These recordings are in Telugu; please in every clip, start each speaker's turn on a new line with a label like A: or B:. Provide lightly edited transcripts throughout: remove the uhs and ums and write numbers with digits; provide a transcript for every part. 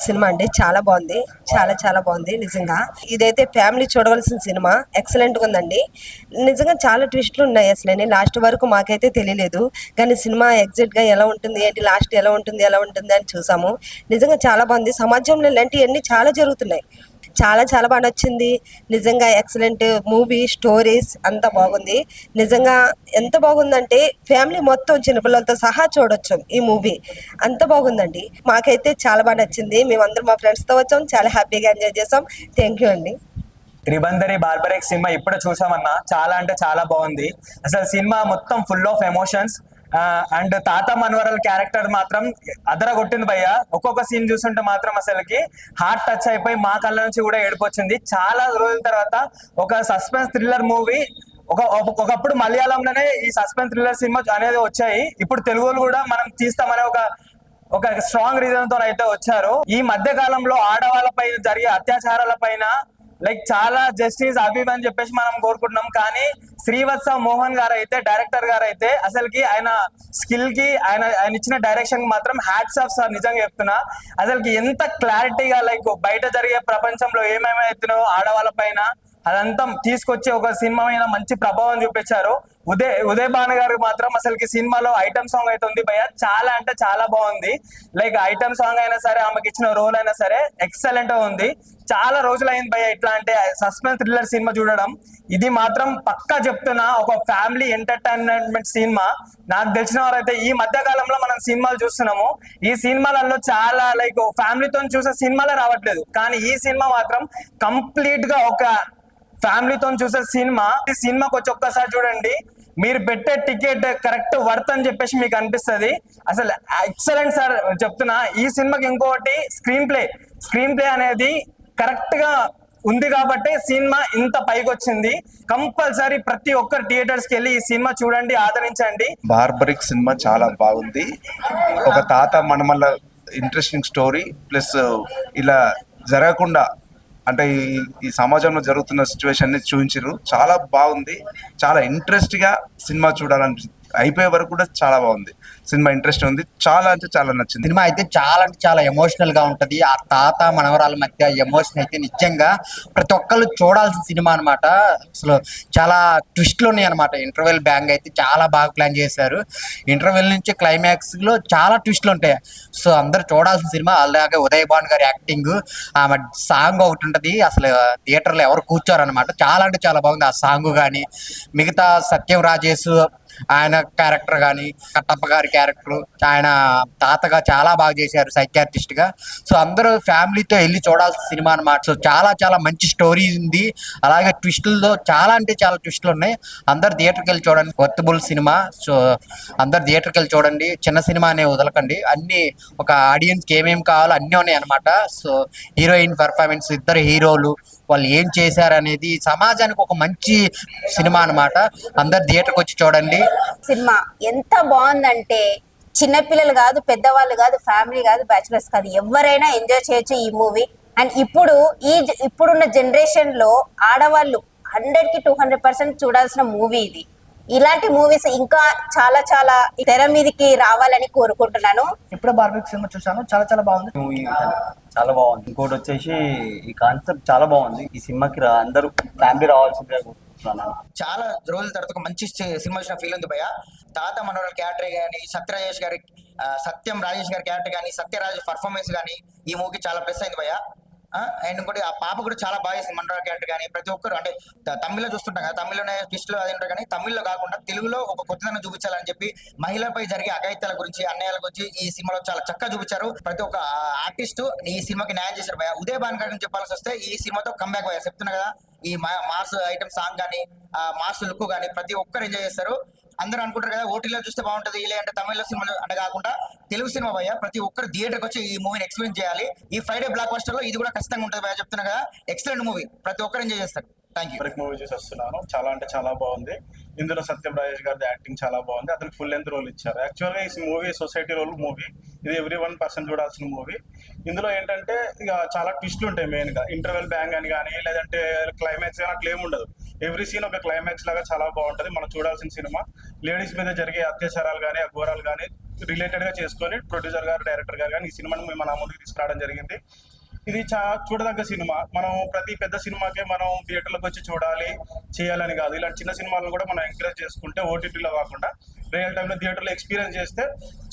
A: సినిమా అండి. చాలా బాగుంది. చాలా చాలా బాగుంది నిజంగా. ఇదైతే ఫ్యామిలీ చూడవలసిన సినిమా. ఎక్సలెంట్‌గా ఉందండి. నిజంగా చాలా ట్విస్టులు ఉన్నాయి అసలని. లాస్ట్ వరకు మాకైతే తెలియలేదు. కానీ సినిమా ఎగ్జాక్ట్‌గా ఎలా ఉంటుంది, ఏంటి లాస్ట్ ఎలా ఉంటుంది అని చూసాము. నిజంగా చాలా బాగుంది. సమాజంలో ఇలాంటియన్నీ చాలా జరుగుతున్నాయి. చాలా చాలా బాగా నచ్చింది. నిజంగా ఎక్సలెంట్ మూవీ, స్టోరీస్ అంతా బాగుంది. నిజంగా ఎంత బాగుందంటే ఫ్యామిలీ మొత్తం చిన్నపిల్లలతో సహా చూడొచ్చు ఈ మూవీ. అంత బాగుందండి. మాకైతే చాలా బాగా నచ్చింది. మేమందరం మా ఫ్రెండ్స్‌తో వచ్చాం. చాలా హ్యాపీగా ఎంజాయ్ చేసాం. థ్యాంక్ యూ అండి.
B: త్రిబందరి బార్బరెక్ సినిమా ఇప్పుడే చూసామన్నా, చాలా అంటే చాలా బాగుంది. అసలు సినిమా మొత్తం ఫుల్ ఆఫ్ ఎమోషన్స్. అండ్ తాత మనవరల్ క్యారెక్టర్ మాత్రం అదర కొట్టింది భయ్య. ఒక్కొక్క సీన్ చూస్తుంటే మాత్రం అసలుకి హార్ట్ టచ్ అయిపోయి మా కళ్ళ నుంచి కూడా ఏడుపు వచ్చింది. చాలా రోజుల తర్వాత ఒక సస్పెన్స్ థ్రిల్లర్ మూవీ. ఒకప్పుడు మలయాళంలోనే ఈ సస్పెన్స్ థ్రిల్లర్ సినిమా అనేది వచ్చాయి. ఇప్పుడు తెలుగులో కూడా మనం తీస్తామనే ఒక ఒక స్ట్రాంగ్ రీజన్ తో అయితే వచ్చారు. ఈ మధ్య కాలంలో ఆడవాళ్ళ పైన జరిగే అత్యాచారాల పైన లైక్ చాలా జస్టిస్ అవి అని చెప్పేసి మనం కోరుకుంటున్నాం. కానీ శ్రీవత్స మోహన్ గారు అయితే, డైరెక్టర్ గారు అయితే అసలుకి ఆయన స్కిల్ కి ఆయన ఇచ్చిన డైరెక్షన్ మాత్రం హ్యాట్స్ ఆఫ్ సార్. నిజంగా చెప్తున్నా, అసలుకి ఎంత క్లారిటీగా లైక్ బయట జరిగే ప్రపంచంలో ఏమేమైతున్నాయో ఆడవాళ్ళ పైన అదంతా తీసుకొచ్చి ఒక సినిమా మీద మంచి ప్రభావం చూపించారు. ఉదయ్ భాను గారు మాత్రం అసలుకి సినిమాలో ఐటమ్ సాంగ్ అయితే ఉంది భయ్య, చాలా అంటే చాలా బాగుంది. లైక్ ఐటమ్ సాంగ్ అయినా సరే, ఆమెకి ఇచ్చిన రోల్ అయినా సరే ఎక్సలెంట్ గా ఉంది. చాలా రోజులు అయింది భయ్య ఇట్లా అంటే సస్పెన్స్ థ్రిల్లర్ సినిమా చూడడం. ఇది మాత్రం పక్కా చెప్తున్నా, ఒక ఫ్యామిలీ ఎంటర్టైన్మెంట్ సినిమా. నాకు తెలిసిన వారైతే ఈ మధ్య కాలంలో మనం సినిమాలు చూస్తున్నాము. ఈ సినిమాలలో చాలా లైక్ ఫ్యామిలీతో చూసే సినిమాలే రావట్లేదు. కానీ ఈ సినిమా మాత్రం కంప్లీట్ గా ఒక ఫ్యామిలీతో చూసే సినిమా. ఈ సినిమాకి వచ్చి ఒక్కసారి చూడండి, మీరు పెట్టే టికెట్ కరెక్ట్ వర్త్ అని చెప్పేసి మీకు అనిపిస్తుంది. అసలు ఎక్సలెంట్ సార్ చెప్తున్నా. ఈ సినిమాకి ఇంకోటి స్క్రీన్ ప్లే అనేది కరెక్ట్ గా ఉంది కాబట్టి సినిమా ఇంత పైకి వచ్చింది. కంపల్సరీ ప్రతి ఒక్కరు థియేటర్స్ కి వెళ్ళి ఈ సినిమా చూడండి, ఆదరించండి.
C: బార్బరిక్ సినిమా చాలా బాగుంది. ఒక తాత మనమల్ల ఇంట్రెస్టింగ్ స్టోరీ, ప్లస్ ఇలా జరగకుండా అంటే ఈ సమాజంలో జరుగుతున్న సిచ్యువేషన్ ని చూపించారు. చాలా బాగుంది. చాలా ఇంట్రెస్ట్ గా సినిమా చూడాలని అయిపోయే వరకు కూడా చాలా బాగుంది. సినిమా ఇంట్రెస్ట్ ఉంది. చాలా అంటే చాలా నచ్చింది.
D: సినిమా అయితే చాలా అంటే చాలా ఎమోషనల్ గా ఉంటది. ఆ తాత మనవరాల మధ్య ఎమోషన్ అయితే నిజంగా ప్రతి ఒక్కళ్ళు చూడాల్సిన సినిమా అనమాట. అసలు చాలా ట్విస్ట్లు ఉన్నాయి అనమాట. ఇంటర్వెల్ బ్యాంగ్ అయితే చాలా బాగా ప్లాన్ చేశారు. ఇంటర్వెల్ నుంచి క్లైమాక్స్ లో చాలా ట్విస్ట్లు ఉంటాయి. సో అందరు చూడాల్సిన సినిమా. అలాగే ఉదయ్ భాన్ గారి యాక్టింగ్, ఆమె సాంగ్ ఒకటి ఉంటది, అసలు థియేటర్ లో ఎవరు కూర్చోరు అనమాట. చాలా అంటే చాలా బాగుంది ఆ సాంగ్. కానీ మిగతా సత్యం రాజేష్ ఆయన క్యారెక్టర్ కానీ, కట్టప్ప గారి క్యారెక్టర్, ఆయన తాతగా చాలా బాగా చేశారు సైకియాట్రిస్ట్ గా. సో అందరూ ఫ్యామిలీతో వెళ్ళి చూడాల్సిన సినిమా అనమాట. సో చాలా చాలా మంచి స్టోరీ ఉంది. అలాగే ట్విస్టులతో చాలా అంటే చాలా ట్విస్టులు ఉన్నాయి. అందరు థియేటర్కి వెళ్ళి చూడండి. Worthable cinema. సో అందరు థియేటర్కి వెళ్ళి చూడండి. చిన్న సినిమా అనే వదలకండి. అన్ని ఒక ఆడియన్స్కి ఏమేమి కావాలో అన్నీ ఉన్నాయి అనమాట. సో హీరోయిన్ పర్ఫార్మెన్స్, ఇద్దరు హీరోలు వాళ్ళు ఏం చేశారనేది సమాజానికి ఒక మంచి సినిమా అనమాట. అందరు థియేటర్కి వచ్చి చూడండి.
E: సినిమా ఎంత బాగుందంటే చిన్నపిల్లలు కాదు, పెద్దవాళ్ళు కాదు, ఫ్యామిలీ కాదు, బ్యాచులర్స్ కాదు, ఎవరైనా ఎంజాయ్ చేయొచ్చు ఈ మూవీ. అండ్ ఇప్పుడున్న జనరేషన్ లో ఆడవాళ్ళు 100కి 200% చూడాల్సిన మూవీ ఇది. ఇలాంటి మూవీస్ ఇంకా చాలా చాలా తెర మీదకి రావాలని కోరుకుంటున్నాను.
F: ఇప్పుడే బార్బరిక్ సినిమా చూసాను. చాలా చాలా బాగుంది
G: మూవీ. చాలా బాగుంది. ఇంకోటి వచ్చేసి ఈ కాన్సెప్ట్ చాలా బాగుంది. ఈ సినిమాకి అందరూ ఫ్యామిలీ రావాల్సిందిగా కోరుకుంటున్నాను.
H: చాలా రోజుల తర్వాత ఒక మంచి సినిమా వచ్చిన ఫీల్ ఉంది భయ్య. తాత మనోహర్ క్యారెక్టర్ కానీ, సత్యం రాజేష్ గారి క్యారెక్టర్ కానీ, సత్యరాజ్ పర్ఫార్మెన్స్ కానీ ఈ మూవీకి చాలా ప్లస్ అయింది భయ్య. అండ్ ఇంకోటి ఆ పాప కూడా చాలా బాగా చేసింది. మనోహర్ క్యారెక్టర్ కానీ ప్రతి ఒక్కరు అంటే తమిళ్లో చూస్తుంటాం కదా, తమిళ్లోనే ట్విస్టులు అది ఉంటారు. కానీ తమిళ్లో కాకుండా తెలుగులో ఒక కొత్తదనం చూపించాలని చెప్పి మహిళలపై జరిగే అఘాయిత్యాల గురించి, అన్యాయాల గురించి ఈ సినిమాలో చాలా చక్కగా చూపించారు. ప్రతి ఒక్క ఆర్టిస్ట్ ఈ సినిమాకి న్యాయం చేశారు భయ్య. ఉదయ్ భాన్ గారి గురించి చెప్పాల్సి వస్తే ఈ సినిమాతో కంబ్యాక్ భయ్య. చెప్తున్నా కదా, ఈ మాస్ ఐటమ్ సాంగ్ కానీ, మాస్ లుక్ కానీ ప్రతి ఒక్కరు ఎంజాయ్ చేస్తారు. అందరూ అనుకుంటారు కదా ఓటీలో చూస్తే బాగుంటుంది, ఇలా అంటే తమిళ సినిమాలు అంటే కాకుండా తెలుగు సినిమా భయ్య. ప్రతి ఒక్కరు థియేటర్కి వచ్చి ఈ మూవీని ఎక్స్పీరియన్స్ చేయాలి. ఈ ఫ్రైడే బ్లాక్ బస్టర్ లో ఇది కూడా ఖచ్చితంగా ఉంటుంది భయ్య. చెప్తున్నా కదా, ఎక్సలెంట్ మూవీ. ప్రతి ఒక్కరు ఎంజాయ్ చేస్తారు. Thank you.
I: మూవీ చూసి వస్తున్నాను. చాలా అంటే చాలా బాగుంది. ఇందులో సత్యం రాజేష్ గారి యాక్టింగ్ చాలా బాగుంది. అతనికి ఫుల్ లెంత్ రోల్ ఇచ్చారు. యాక్చువల్గా ఈ మూవీ సొసైటీ రోల్ మూవీ. ఇది everyone చూడాల్సిన మూవీ. ఇందులో ఏంటంటే ఇక చాలా ట్విస్ట్లు ఉంటాయి. మెయిన్ గా ఇంటర్వెల్ బ్యాంగ్ అని కానీ, లేదంటే క్లైమాక్స్ కానీ అట్లా ఏముండదు. ఎవ్రీ సీన్ ఒక క్లైమాక్స్ లాగా చాలా బాగుంటది. మనం చూడాల్సిన సినిమా. లేడీస్ మీద జరిగే అత్యాచారాలు కానీ, ఘోరాలు కానీ రిలేటెడ్ గా చేసుకొని ప్రొడ్యూసర్ గారు, డైరెక్టర్ గారు కానీ ఈ సినిమాని మన ముందుకు తీసుకురావడం జరిగింది. ఇది చూడదగ్గ సినిమా. మనం ప్రతి పెద్ద సినిమాకే మనం థియేటర్లకు వచ్చి చూడాలి చేయాలని కాదు, ఇలాంటి చిన్న సినిమాలను కూడా మనం ఎంకరేజ్ చేసుకుంటే ఓటీటీలో కాకుండా రియల్ టైంలో థియేటర్లో ఎక్స్పీరియన్స్ చేస్తే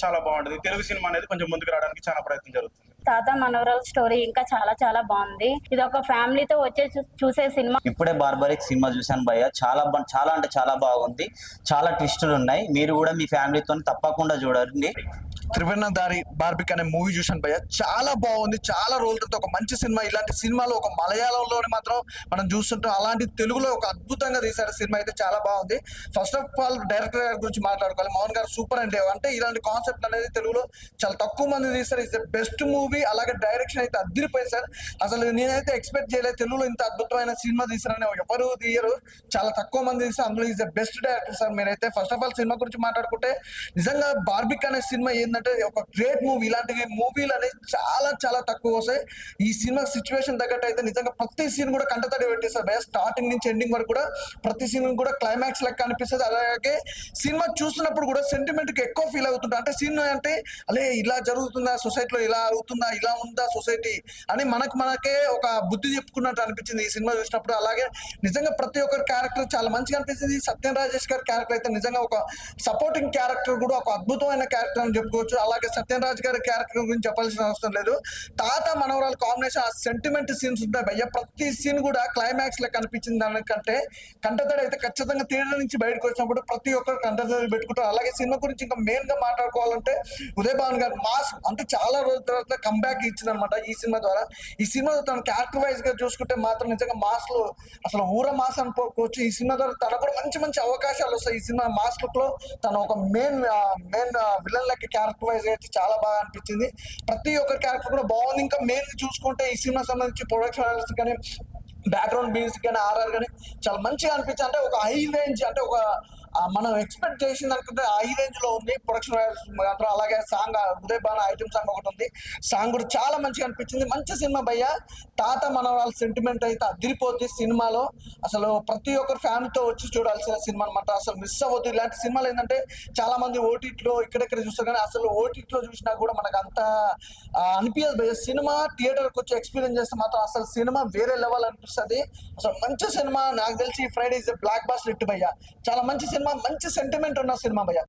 I: చాలా బాగుంటుంది. తెలుగు సినిమా అనేది కొంచెం ముందుకు రావడానికి చాలా ప్రయత్నం జరుగుతుంది.
J: తాత మనవరాల స్టోరీ ఇంకా చాలా చాలా బాగుంది. ఇది ఒక ఫ్యామిలీతో వచ్చే చూసే సినిమా.
G: ఇప్పుడే బార్బరిక్ సినిమా చూశాను భయ్య, చాలా అంటే చాలా బాగుంది. చాలా ట్విస్టులు ఉన్నాయి. మీరు కూడా మీ ఫ్యామిలీతో తప్పకుండా చూడండి.
K: త్రివర్ణధారి బార్బిక్ అనే మూవీ చూశాను భయ్య, చాలా బాగుంది. చాలా రోజుల తర్వాత ఒక మంచి సినిమా. ఇలాంటి సినిమాలు ఒక మలయాళంలోనే మాత్రం మనం చూస్తుంటాం, అలాంటి తెలుగులో ఒక అద్భుతంగా తీశారు సినిమా. అయితే చాలా బాగుంది. ఫస్ట్ ఆఫ్ ఆల్ డైరెక్టర్ గారి గురించి మాట్లాడుకోవాలి. మోహన్ గారు సూపర్ అండి. అంటే ఇలాంటి కాన్సెప్ట్ అనేది తెలుగులో చాలా తక్కువ మంది తీశారు. It's the best movie. అలాగే డైరెక్షన్ అయితే అదిరిపోయింది సార్. అసలు నేనైతే ఎక్స్పెక్ట్ చేయలేదు తెలుగులో ఇంత అద్భుతమైన సినిమా తీశారని. ఎవరు తీయరు, చాలా తక్కువ మంది తీశారు. అందులో is the best director sir. మీరైతే ఫస్ట్ ఆఫ్ ఆల్ సినిమా గురించి మాట్లాడుకుంటే నిజంగా బార్బిక్ అనే సినిమా ఏంటంటే ఒక గ్రేట్ మూవీ. ఇలాంటి మూవీలు అనేది చాలా తక్కువ వస్తాయి. ఈ సినిమా సిచ్యువేషన్ తగ్గట్టు అయితే నిజంగా ప్రతి సీన్ కూడా కంటతడి పెట్టేస్తారు భయ. స్టార్టింగ్ నుంచి ఎండింగ్ వరకు కూడా ప్రతి సీన్ కూడా క్లైమాక్స్ లెక్క అనిపిస్తుంది. అలాగే సినిమా చూస్తున్నప్పుడు కూడా సెంటిమెంట్ కి ఎక్కువ ఫీల్ అవుతుంటా. అంటే సీన్ అంటే అలే ఇలా జరుగుతుందా సొసైటీలో, ఇలా అవుతుందా, ఇలా ఉందా సొసైటీ అని మనకే ఒక బుద్ధి చెప్పుకున్నట్టు అనిపించింది ఈ సినిమా చూసినప్పుడు. అలాగే నిజంగా ప్రతి ఒక్కరి క్యారెక్టర్ చాలా మంచిగా అనిపించింది. సత్యం రాజేష్ గారి క్యారెక్టర్ అయితే నిజంగా ఒక సపోర్టింగ్ క్యారెక్టర్ కూడా ఒక అద్భుతమైన క్యారెక్టర్ అని చెప్పుకోవచ్చు. అలాగే సత్యం రాజ్ గారి క్యారెక్టర్ గురించి చెప్పాల్సిన అవసరం లేదు. తాత మనవరాల కాంబినేషన్, ఆ సెంటిమెంట్ సీన్స్ ఉంటాయి భయ్య. ప్రతి సీన్ కూడా క్లైమాక్స్ లెక్క అనిపించింది. దానికంటే కంటతడి అయితే ఖచ్చితంగా థియేటర్ నుంచి బయటకు వచ్చినప్పుడు ప్రతి ఒక్కరు కంటతడి పెట్టుకుంటారు. అలాగే సినిమా గురించి ఇంకా మెయిన్ గా మాట్లాడుకోవాలంటే ఉదయ్ భాను గారు మాస్ అంటే చాలా రోజుల తర్వాత కంబ్యాక్ ఇచ్చింది అనమాట ఈ సినిమా ద్వారా. ఈ సినిమా తన క్యారెక్టర్ వైజ్ గా చూసుకుంటే మాత్రం నిజంగా మాస్ లో అసలు ఊర మాస్ అనుకోవచ్చు. ఈ సినిమా ద్వారా తన కూడా మంచి అవకాశాలు వస్తాయి. ఈ సినిమా మాస్ లుక్ లో తన ఒక మెయిన్ విలన్ లెక్క క్యారెక్టర్ వైజ్ అయితే చాలా బాగా అనిపించింది. ప్రతి ఒక్క క్యారెక్టర్ కూడా బాగుంది. ఇంకా మెయిన్ చూసుకుంటే ఈ సినిమా సంబంధించి ప్రొడక్షన్ కానీ బ్యాక్గ్రౌండ్ మ్యూజిక్ కానీ ఆర్ఆర్ కానీ చాలా మంచిగా అనిపించింది. అంటే ఒక హై రేంజ్, అంటే ఒక మనం ఎక్స్పెక్ట్ చేసింది అనుకుంటే హై రేంజ్ లో ఉంది ప్రొడక్షన్ మాత్రం. అలాగే song Uday Bhanu item song ఒకటి ఉంది, సాంగ్ కూడా చాలా మంచిగా అనిపించింది. మంచి సినిమా భయ్య. తాత మనవరాల సెంటిమెంట్ అయితే అదిరిపోద్ది సినిమాలో. అసలు ప్రతి ఒక్కరు ఫ్యామిలీతో వచ్చి చూడాల్సిన సినిమా అనమాట. అసలు మిస్ అవ్వద్దు. ఇలాంటి సినిమాలు ఏంటంటే చాలా మంది ఓటీటీలో ఇక్కడెక్కడ చూస్తారు కానీ అసలు ఓటీటీలో చూసినా కూడా మనకు అంత అనిపించదు భయ్య. సినిమా థియేటర్కి వచ్చి ఎక్స్పీరియన్స్ చేస్తే మాత్రం అసలు సినిమా వేరే లెవెల్ అనిపిస్తుంది. అసలు మంచి సినిమా. నాకు తెలిసి Friday is blockbuster hit భయ్య. చాలా మంచి సినిమా, మంచి సెంటిమెంట్ ఉన్న సినిమా భయ్య.